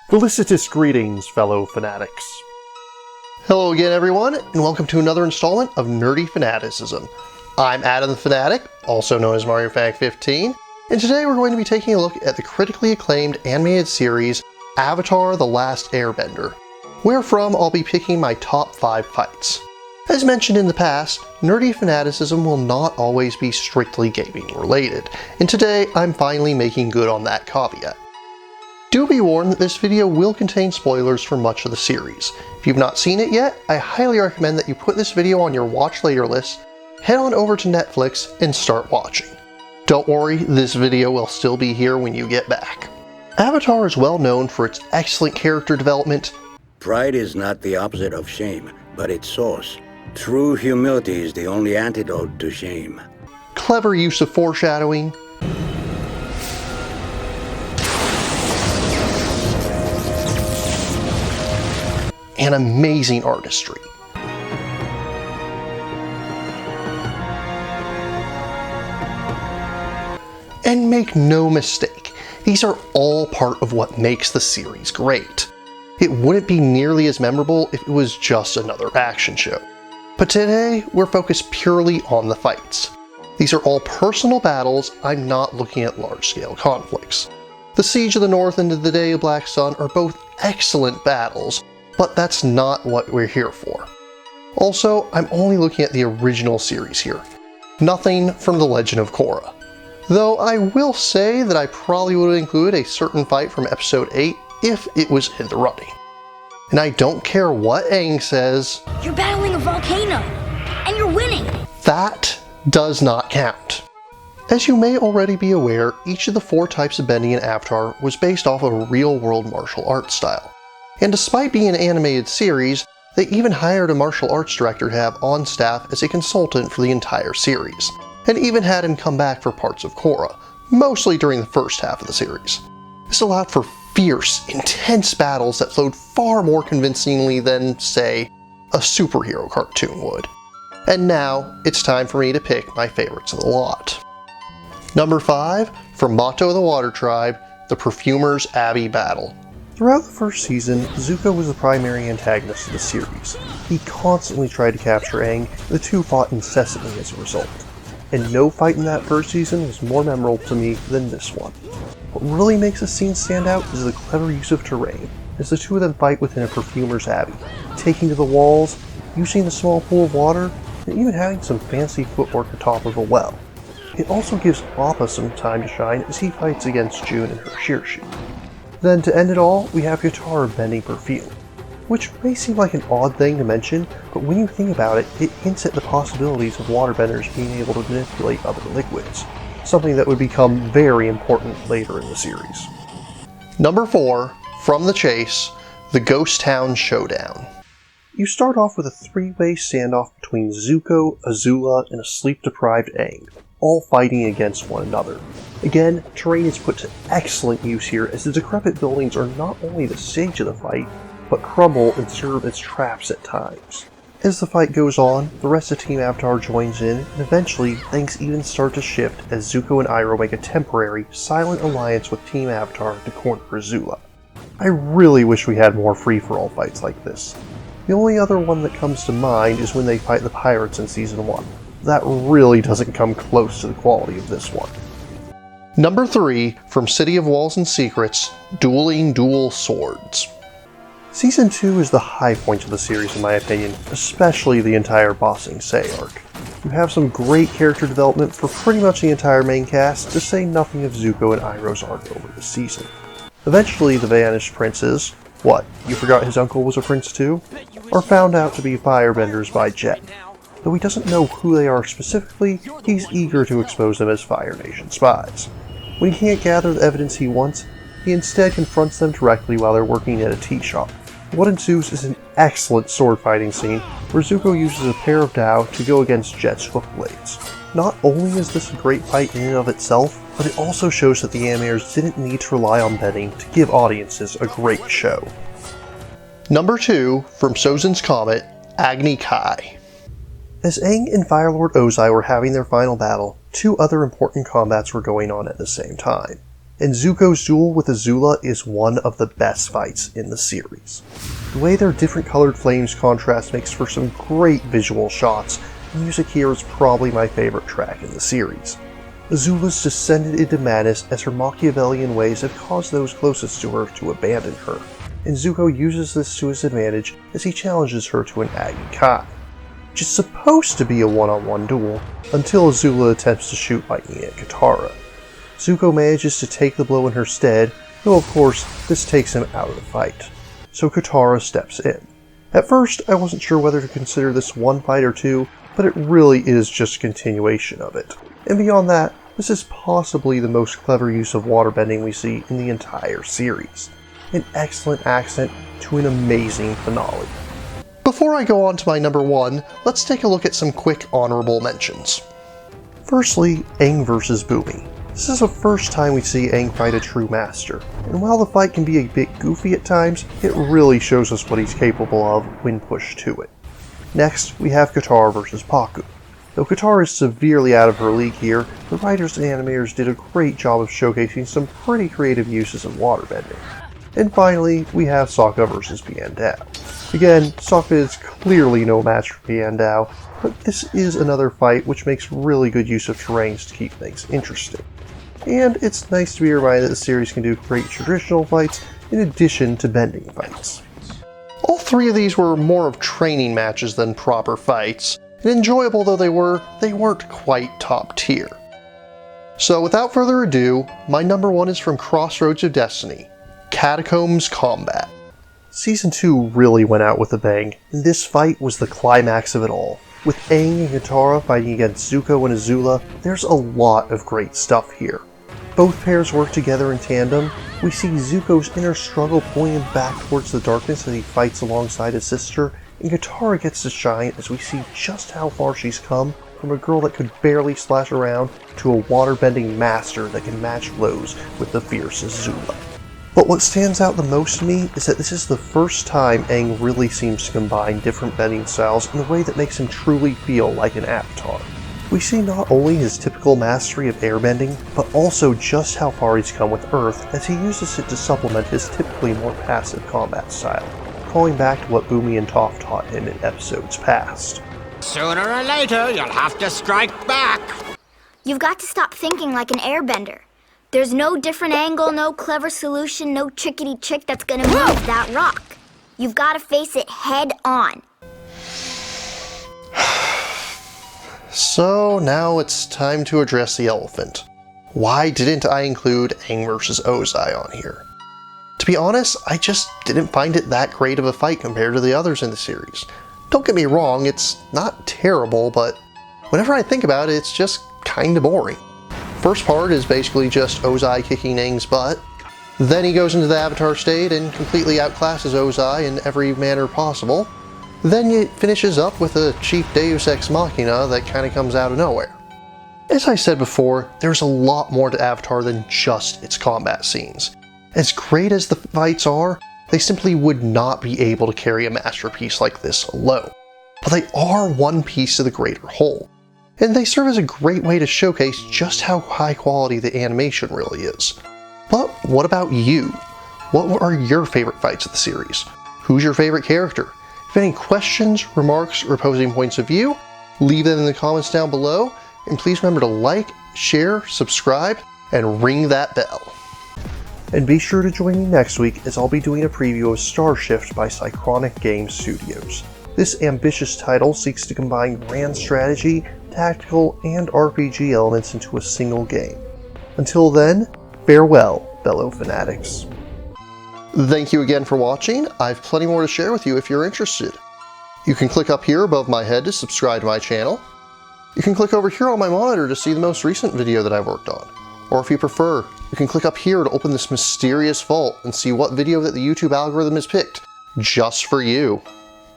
Felicitous greetings, fellow fanatics. Hello again, everyone, and welcome to another installment of Nerdy Fanaticism. I'm Adam the Fanatic, also known as Mario Fanatic 15, and today we're going to be taking a look at the critically acclaimed animated series Avatar: The Last Airbender, wherefrom I'll be picking my top 5 fights. As mentioned in the past, Nerdy Fanaticism will not always be strictly gaming related, and today I'm finally making good on that caveat. Do be warned that this video will contain spoilers for much of the series. If you've not seen it yet, I highly recommend that you put this video on your watch later list, head on over to Netflix, and start watching. Don't worry, this video will still be here when you get back. Avatar is well known for its excellent character development. Pride is not the opposite of shame, but its source. True humility is the only antidote to shame. Clever use of foreshadowing, and amazing artistry. And make no mistake, these are all part of what makes the series great. It wouldn't be nearly as memorable if it was just another action show. But today, we're focused purely on the fights. These are all personal battles. I'm not looking at large-scale conflicts. The Siege of the North and the Day of Black Sun are both excellent battles, but that's not what we're here for. Also, I'm only looking at the original series here. Nothing from The Legend of Korra. Though I will say that I probably would include a certain fight from episode 8 if it was in the running. And I don't care what Aang says. You're battling a volcano, and you're winning! That does not count. As you may already be aware, each of the 4 types of bending in Avatar was based off of a real-world martial arts style. And despite being an animated series, they even hired a martial arts director to have on staff as a consultant for the entire series, and even had him come back for parts of Korra, mostly during the first half of the series. This allowed for fierce, intense battles that flowed far more convincingly than, say, a superhero cartoon would. And now, it's time for me to pick my favorites of the lot. Number 5, from Bato the Water Tribe, the Perfumer's Abbey Battle. Throughout the first season, Zuko was the primary antagonist of the series. He constantly tried to capture Aang, and the two fought incessantly as a result. And no fight in that first season was more memorable to me than this one. What really makes the scene stand out is the clever use of terrain, as the two of them fight within a perfumer's abbey, taking to the walls, using the small pool of water, and even having some fancy footwork atop of a well. It also gives Appa some time to shine as he fights against June and her Shirshi. Then to end it all, we have Katara bending perfume, which may seem like an odd thing to mention, but when you think about it, it hints at the possibilities of waterbenders being able to manipulate other liquids, something that would become very important later in the series. Number 4, from the chase, the Ghost Town Showdown. You start off with a 3-way standoff between Zuko, Azula, and a sleep-deprived Aang, all fighting against one another. Again, terrain is put to excellent use here as the decrepit buildings are not only the stage of the fight, but crumble and serve as traps at times. As the fight goes on, the rest of Team Avatar joins in, and eventually things even start to shift as Zuko and Iroh make a temporary, silent alliance with Team Avatar to corner Azula. I really wish we had more free-for-all fights like this. The only other one that comes to mind is when they fight the pirates in Season 1. That really doesn't come close to the quality of this one. Number 3, from City of Walls and Secrets, Dueling Dual Swords. Season 2 is the high point of the series in my opinion, especially the entire Ba Sing Se arc. You have some great character development for pretty much the entire main cast, to say nothing of Zuko and Iroh's arc over the season. Eventually the vanished princes, what, you forgot his uncle was a prince too? Are found out to be firebenders by Jet. Though he doesn't know who they are specifically, he's eager to expose them as Fire Nation spies. When he can't gather the evidence he wants, he instead confronts them directly while they're working at a tea shop. What ensues is an excellent sword fighting scene where Zuko uses a pair of Dao to go against Jet's hook blades. Not only is this a great fight in and of itself, but it also shows that the animators didn't need to rely on bending to give audiences a great show. Number 2, from Sozin's Comet, Agni Kai. As Aang and Firelord Ozai were having their final battle, 2 other important combats were going on at the same time. and Zuko's duel with Azula is one of the best fights in the series. The way their different colored flames contrast makes for some great visual shots. The music here is probably my favorite track in the series. Azula's descended into madness as her Machiavellian ways have caused those closest to her to abandon her, and Zuko uses this to his advantage as he challenges her to an Agi Kai, which is supposed to be a one-on-one duel until Azula attempts to shoot lightning at Katara. Zuko manages to take the blow in her stead, though of course this takes him out of the fight, so Katara steps in. At first I wasn't sure whether to consider this one fight or two, but it really is just a continuation of it. And beyond that, this is possibly the most clever use of waterbending we see in the entire series. An excellent accent to an amazing finale. Before I go on to my number 1, let's take a look at some quick honorable mentions. Firstly, Aang vs. Bumi. This is the first time we see Aang fight a true master, and while the fight can be a bit goofy at times, it really shows us what he's capable of when pushed to it. Next, we have Katara vs. Pakku. Though Katara is severely out of her league here, the writers and animators did a great job of showcasing some pretty creative uses of waterbending. And finally, we have Sokka vs. Piandao. Again, Sokka is clearly no match for Piandao, but this is another fight which makes really good use of terrains to keep things interesting. And it's nice to be reminded that the series can do great traditional fights in addition to bending fights. All three of these were more of training matches than proper fights, and enjoyable though they were, they weren't quite top tier. So without further ado, my number 1 is from Crossroads of Destiny, Catacombs Combat. Season 2 really went out with a bang, and this fight was the climax of it all. With Aang and Katara fighting against Zuko and Azula, there's a lot of great stuff here. Both pairs work together in tandem. We see Zuko's inner struggle pulling him back towards the darkness as he fights alongside his sister, and Katara gets to shine as we see just how far she's come from a girl that could barely splash around to a waterbending master that can match blows with the fierce Azula. But what stands out the most to me is that this is the first time Aang really seems to combine different bending styles in a way that makes him truly feel like an avatar. We see not only his typical mastery of airbending, but also just how far he's come with Earth as he uses it to supplement his typically more passive combat style, calling back to what Bumi and Toph taught him in episodes past. Sooner or later, you'll have to strike back! You've got to stop thinking like an airbender. There's no different angle, no clever solution, no trickety trick that's gonna move that rock. You've got to face it head on. So now it's time to address the elephant. Why didn't I include Aang vs. Ozai on here? To be honest, I just didn't find it that great of a fight compared to the others in the series. Don't get me wrong, it's not terrible, but whenever I think about it, it's just kinda boring. First part is basically just Ozai kicking Aang's butt. Then he goes into the Avatar state and completely outclasses Ozai in every manner possible. Then it finishes up with a cheap Deus Ex Machina that kinda comes out of nowhere. As I said before, there's a lot more to Avatar than just its combat scenes. As great as the fights are, they simply would not be able to carry a masterpiece like this alone. But they are one piece of the greater whole, and they serve as a great way to showcase just how high quality the animation really is. But what about you? What are your favorite fights of the series? Who's your favorite character? If you have any questions, remarks, or opposing points of view, leave them in the comments down below, and please remember to like, share, subscribe, and ring that bell. And be sure to join me next week as I'll be doing a preview of Starshift by Synchronic Game Studios. This ambitious title seeks to combine grand strategy, tactical, and RPG elements into a single game. Until then, farewell, fellow fanatics. Thank you again for watching. I have plenty more to share with you if you're interested. You can click up here above my head to subscribe to my channel. You can click over here on my monitor to see the most recent video that I've worked on. Or if you prefer, you can click up here to open this mysterious vault and see what video that the YouTube algorithm has picked just for you.